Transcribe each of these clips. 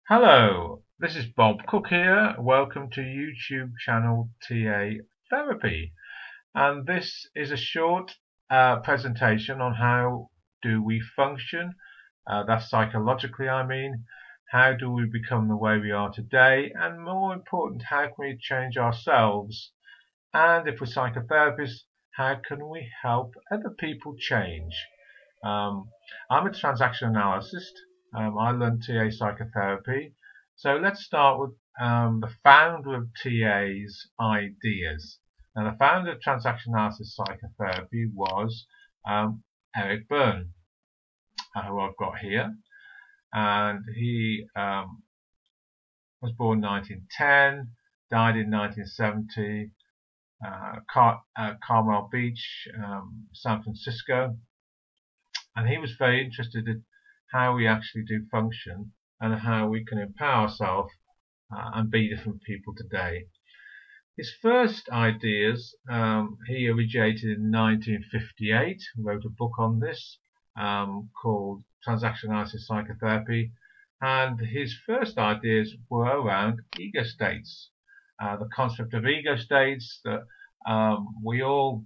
Hello, this is Bob Cooke here. Welcome to YouTube channel TA Therapy. And this is a short presentation on how do we function, that's psychologically I mean, how do we become the way we are today, and more important, how can we change ourselves, and if we're psychotherapists, how can we help other people change. I'm a transactional analyst. I learned TA psychotherapy. So let's start with the founder of TA's ideas. Now, the founder of Transactional Analysis Psychotherapy was Eric Berne, who I've got here. And he was born in 1910, died in 1970, Carmel Beach, San Francisco. And he was very interested in how we actually do function and how we can empower ourselves and be different people today. His first ideas, he originated in 1958, wrote a book on this called Transactional Analysis Psychotherapy, and his first ideas were around ego states. The concept of ego states, that we all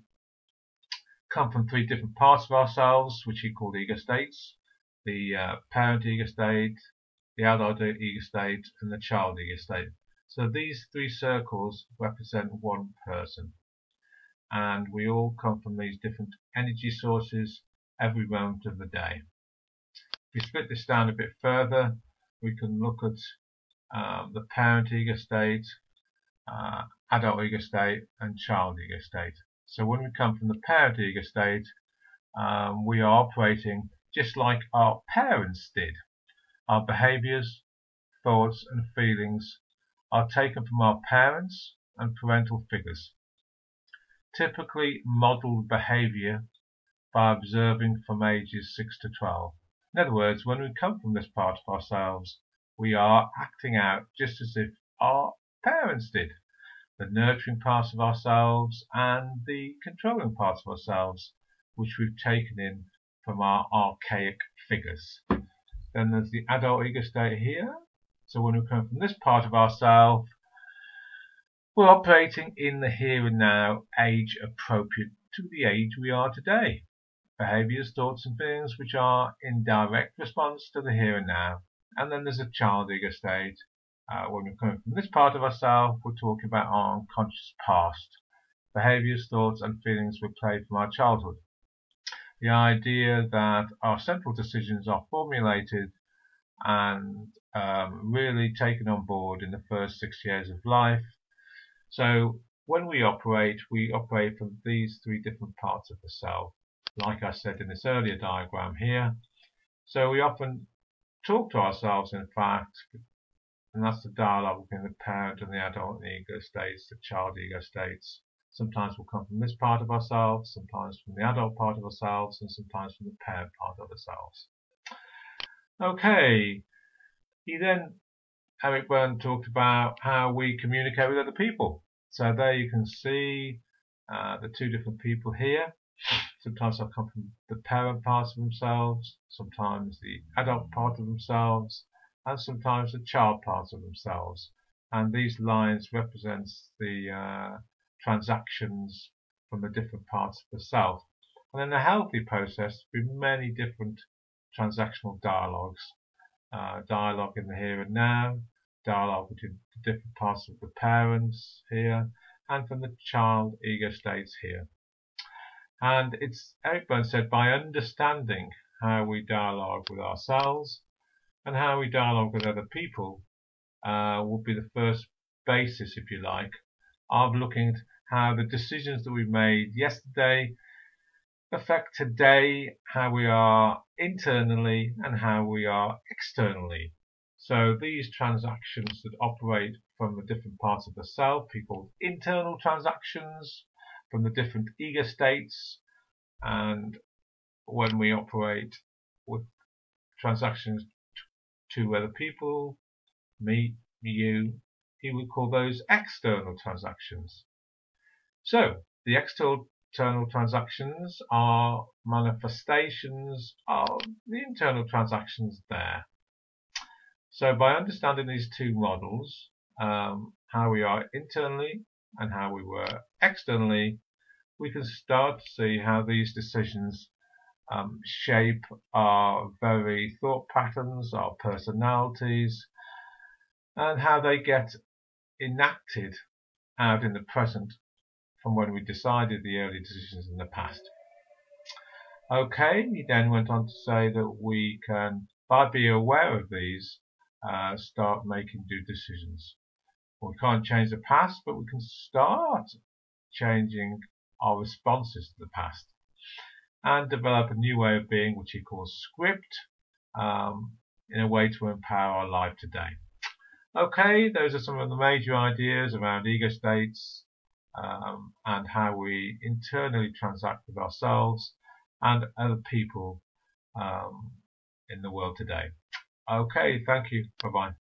come from three different parts of ourselves, which he called ego states: the parent ego state, the adult ego state, and the child ego state. So these three circles represent one person, and we all come from these different energy sources every moment of the day. If we split this down a bit further, we can look at the parent ego state, adult ego state, and child ego state. So when we come from the parent ego state, we are operating just like our parents did. Our behaviors, thoughts, and feelings are taken from our parents and parental figures, typically modeled behavior by observing from ages 6 to 12. In other words, when we come from this part of ourselves, we are acting out just as if our parents did. The nurturing parts of ourselves and the controlling parts of ourselves, which we've taken in from our archaic figures. Then there's the adult ego state here. So when we come from this part of ourselves, we're operating in the here and now, age appropriate to the age we are today. Behaviors, thoughts, and feelings which are in direct response to the here and now. And then there's a child ego state. When we're coming from this part of ourselves, we're talking about our unconscious past. Behaviors, thoughts, and feelings we played from our childhood. The idea that our central decisions are formulated and really taken on board in the first 6 years of life. So when we operate from these three different parts of the self, like I said in this earlier diagram here. So we often talk to ourselves, in fact, and that's the dialogue between the parent and the adult ego states, the child ego states. Sometimes we'll come from this part of ourselves, sometimes from the adult part of ourselves, and sometimes from the parent part of ourselves. Okay, Eric Berne talked about how we communicate with other people. So there you can see the two different people here. Sometimes they'll come from the parent part of themselves, sometimes the adult part of themselves, and sometimes the child part of themselves. And these lines represent the transactions from the different parts of the self. And in a healthy process, there will be many different transactional dialogues. Dialogue in the here and now, dialogue between the different parts of the parents here, and from the child ego states here. And Eric Berne said, by understanding how we dialogue with ourselves and how we dialogue with other people will be the first basis, if you like, of looking at how the decisions that we made yesterday affect today, how we are internally and how we are externally. So these transactions that operate from the different parts of the self, people internal transactions from the different ego states, and when we operate with transactions to other people, me, you, he would call those external transactions. So the external transactions are manifestations of the internal transactions there. So by understanding these two models, how we are internally and how we were externally, we can start to see how these decisions shape our very thought patterns, our personalities, and how they get enacted out in the present from when we decided the early decisions in the past. Okay, he then went on to say that we can, by being aware of these, start making new decisions. We can't change the past, but we can start changing our responses to the past and develop a new way of being, which he calls script, in a way to empower our life today. Okay, those are some of the major ideas around ego states and how we internally transact with ourselves and other people in the world today. Okay, thank you. Bye-bye.